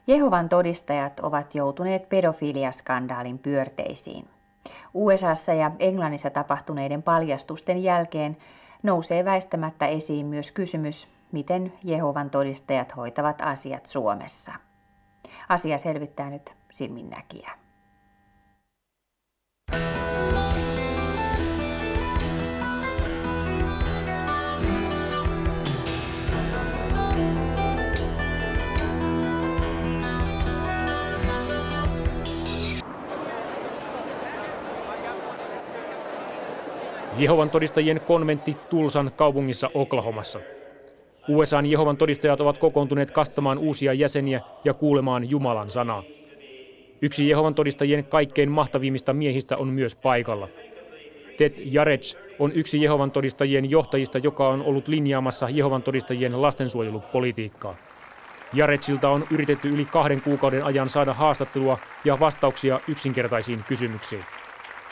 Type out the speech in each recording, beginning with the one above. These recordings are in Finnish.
Jehovan todistajat ovat joutuneet pedofiliaskandaalin pyörteisiin. USAssa ja Englannissa tapahtuneiden paljastusten jälkeen nousee väistämättä esiin myös kysymys, miten Jehovan todistajat hoitavat asiat Suomessa. Asia selvittää nyt silminnäkijä. Jehovan todistajien konventti Tulsan kaupungissa Oklahomassa. USA:n Jehovan todistajat ovat kokoontuneet kastamaan uusia jäseniä ja kuulemaan Jumalan sanaa. Yksi Jehovan todistajien kaikkein mahtavimmista miehistä on myös paikalla. Ted Jarets on yksi Jehovan todistajien johtajista, joka on ollut linjaamassa Jehovan todistajien lastensuojelupolitiikkaa. Jaretsilta on yritetty yli 2 kuukauden ajan saada haastattelua ja vastauksia yksinkertaisiin kysymyksiin.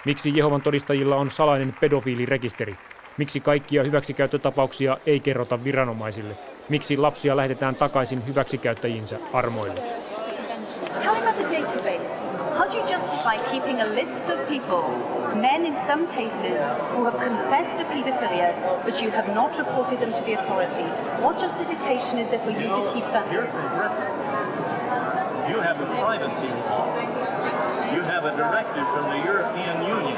Miksi Jehovan todistajilla on salainen pedofiilirekisteri? Miksi kaikkia hyväksikäyttötapauksia ei kerrota viranomaisille? Miksi lapsia lähetetään takaisin hyväksikäyttäjiinsä armoille? Tell me about the database. How do you justify keeping a list of people, men in some cases, who have confessed to paedophilia, but you have not reported them to the authority? What justification is there for you to keep that list? You have a privacy law. You have a directive from the European Union.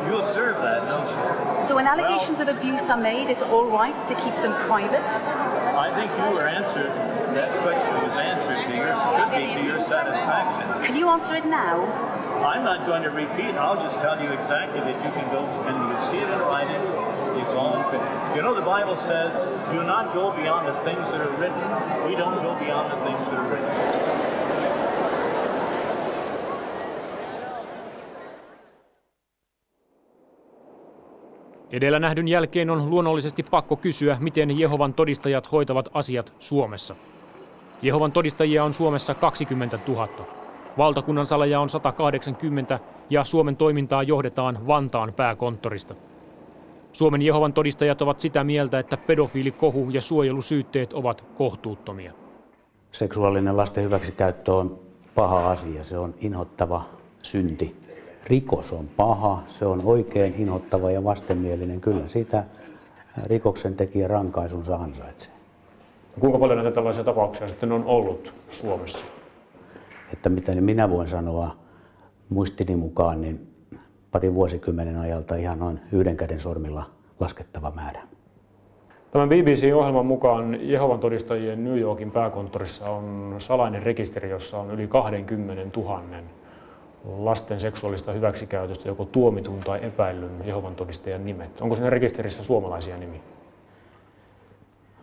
You observe that, don't you? So when allegations of abuse are made, it's all right to keep them private? I think you were answered, that question was answered should be to your satisfaction. Can you answer it now? I'm not going to repeat, I'll just tell you exactly that you can go and you see it in writing. It's all in print. You know the Bible says, do not go beyond the things that are written. We don't go beyond the things that are written. Edellä nähdyn jälkeen on luonnollisesti pakko kysyä, miten Jehovan todistajat hoitavat asiat Suomessa. Jehovan todistajia on Suomessa 20 000. Valtakunnan salaja on 180 ja Suomen toimintaa johdetaan Vantaan pääkonttorista. Suomen Jehovan todistajat ovat sitä mieltä, että pedofiilikohu ja suojelusyytteet ovat kohtuuttomia. Seksuaalinen lasten hyväksikäyttö on paha asia, se on inhottava synti. Rikos on paha, se on oikein inhottava ja vastenmielinen. Kyllä siitä rikoksen tekijä rankaisunsa ansaitsee. Kuinka paljon näitä tällaisia tapauksia sitten on ollut Suomessa? Että mitä minä voin sanoa muistini mukaan, niin parin vuosikymmenen ajalta ihan noin 1 käden sormilla laskettava määrä. Tämän BBC-ohjelman mukaan Jehovan todistajien New Yorkin pääkonttorissa on salainen rekisteri, jossa on yli 20 000 lasten seksuaalista hyväksikäytöstä joko tuomitun tai epäillyn Jehovan todistajan nimet. Onko siinä rekisterissä suomalaisia nimiä?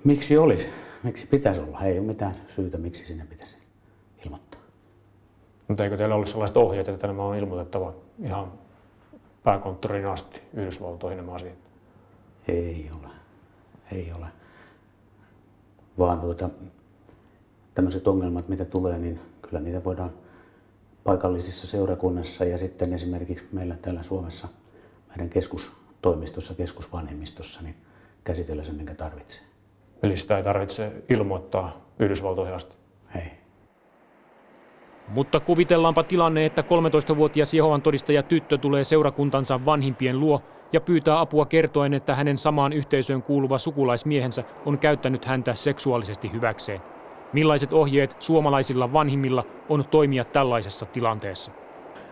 Miksi olisi? Miksi pitäisi olla? Ei ole mitään syytä, miksi sinne pitäisi ilmoittaa. Mutta eikö teillä ole sellaiset ohjeet, että nämä on ilmoitettava ihan pääkonttoriin asti Yhdysvaltoihin nämä asiat? Ei ole. Ei ole. Vaan tämmöiset ongelmat, mitä tulee, niin kyllä niitä voidaan paikallisissa seurakunnassa ja sitten esimerkiksi meillä täällä Suomessa meidän keskustoimistossa, keskusvanhemmistossa, niin käsitellä se, minkä tarvitsee. Eli sitä ei tarvitse ilmoittaa Yhdysvaltoihin asti? Ei. Mutta kuvitellaanpa tilanne, että 13-vuotias Jehovan todistaja tyttö tulee seurakuntansa vanhimpien luo ja pyytää apua kertoen, että hänen samaan yhteisöön kuuluva sukulaismiehensä on käyttänyt häntä seksuaalisesti hyväkseen. Millaiset ohjeet suomalaisilla vanhimmilla on toimia tällaisessa tilanteessa?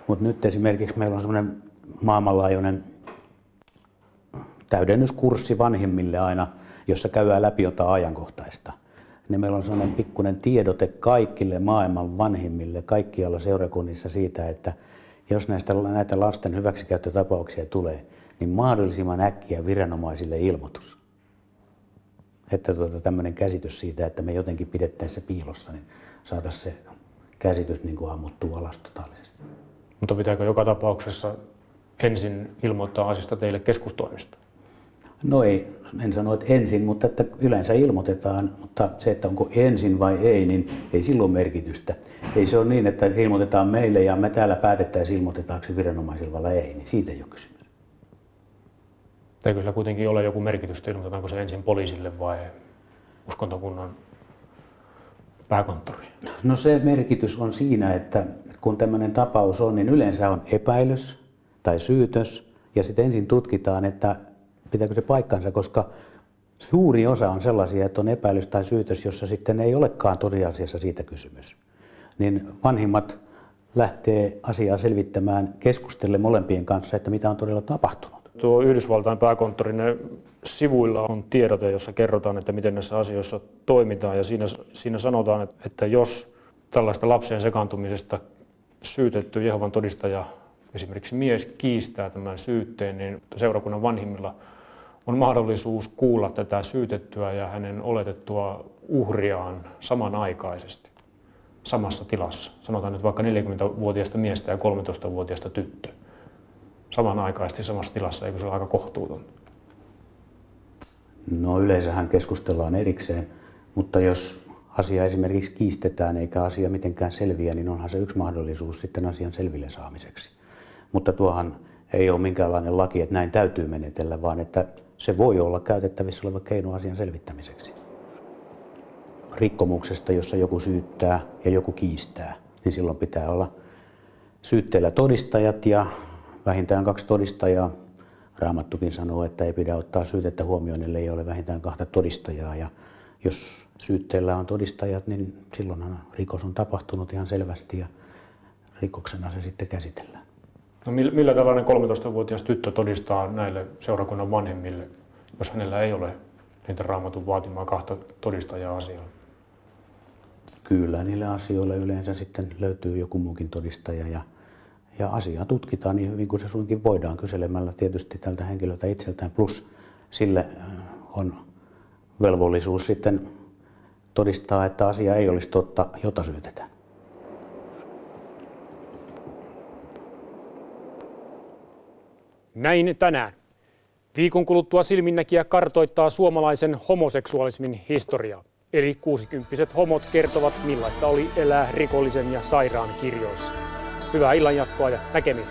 Mutta nyt esimerkiksi meillä on semmoinen maailmanlaajuinen täydennyskurssi vanhimmille aina, jossa käydään läpi jotain ajankohtaista. Niin meillä on semmoinen pikkuinen tiedote kaikille maailman vanhimmille, kaikkialla seurakunnissa siitä, että jos näitä lasten hyväksikäyttötapauksia tulee, niin mahdollisimman äkkiä viranomaisille ilmoitus. Että tämmöinen käsitys siitä, että me jotenkin pidettäisiin se piilossa, niin saataisiin se käsitys niin kuin ammuttua alas totaalisesti. Mutta pitääkö joka tapauksessa ensin ilmoittaa asiasta teille keskustoimistoon? No ei, en sano, että ensin, mutta että yleensä ilmoitetaan, mutta se, että onko ensin vai ei, niin ei silloin merkitystä. Ei se ole niin, että ilmoitetaan meille ja me täällä päätettäisiin ilmoitetaanko se viranomaisilla vai ei, niin siitä ei ole kysymys. Eikö sillä kuitenkin ole joku merkitystä, ilmoitetaanko se ensin poliisille vai uskontokunnan pääkonttoriin? No se merkitys on siinä, että kun tämmöinen tapaus on, niin yleensä on epäilys tai syytös ja sitten ensin tutkitaan, että pitääkö se paikkansa, koska suuri osa on sellaisia, että on epäilys tai syytös, jossa sitten ei olekaan tosiasiassa siitä kysymys. Niin vanhimmat lähtee asiaa selvittämään, keskustelle molempien kanssa, että mitä on todella tapahtunut. Tuo Yhdysvaltain pääkonttorin sivuilla on tiedote, jossa kerrotaan, että miten näissä asioissa toimitaan. Ja siinä sanotaan, että jos tällaista lapseen sekaantumisesta syytetty Jehovan todistaja, esimerkiksi mies, kiistää tämän syytteen, niin seurakunnan vanhimmilla on mahdollisuus kuulla tätä syytettyä ja hänen oletettua uhriaan samanaikaisesti, samassa tilassa. Sanotaan nyt vaikka 40-vuotiaista miestä ja 13-vuotiaista tyttöä. Samanaikaisesti samassa tilassa, eikö se ole aika kohtuutonta? No yleensähän keskustellaan erikseen, mutta jos asia esimerkiksi kiistetään eikä asia mitenkään selviä, niin onhan se yksi mahdollisuus sitten asian selville saamiseksi. Mutta tuohan ei ole minkäänlainen laki, että näin täytyy menetellä, vaan että se voi olla käytettävissä oleva keino asian selvittämiseksi. Rikkomuksesta, jossa joku syyttää ja joku kiistää, niin silloin pitää olla syytteellä todistajat ja vähintään 2 todistajaa. Raamattukin sanoo, että ei pidä ottaa syytettä huomioon, ellei ole vähintään 2 todistajaa. Ja jos syytteellä on todistajat, niin silloinhan rikos on tapahtunut ihan selvästi ja rikoksena se sitten käsitellään. No millä tällainen 13-vuotias tyttö todistaa näille seurakunnan vanhemmille, jos hänellä ei ole niitä Raamatun vaatimaa 2 todistajaa asiaan? Kyllä, niille asioille yleensä sitten löytyy joku muukin todistaja ja asiaa tutkitaan niin hyvin kuin se suinkin voidaan kyselemällä tietysti tältä henkilöltä itseltään, plus sille on velvollisuus sitten todistaa, että asia ei olisi totta, jota syytetään. Näin tänään. Viikon kuluttua silminnäkijä kartoittaa suomalaisen homoseksuaalismin historiaa. Eli 60-vuotiaat homot kertovat, millaista oli elää rikollisen ja sairaan kirjoissa. Hyvää illanjatkoa ja näkemiin.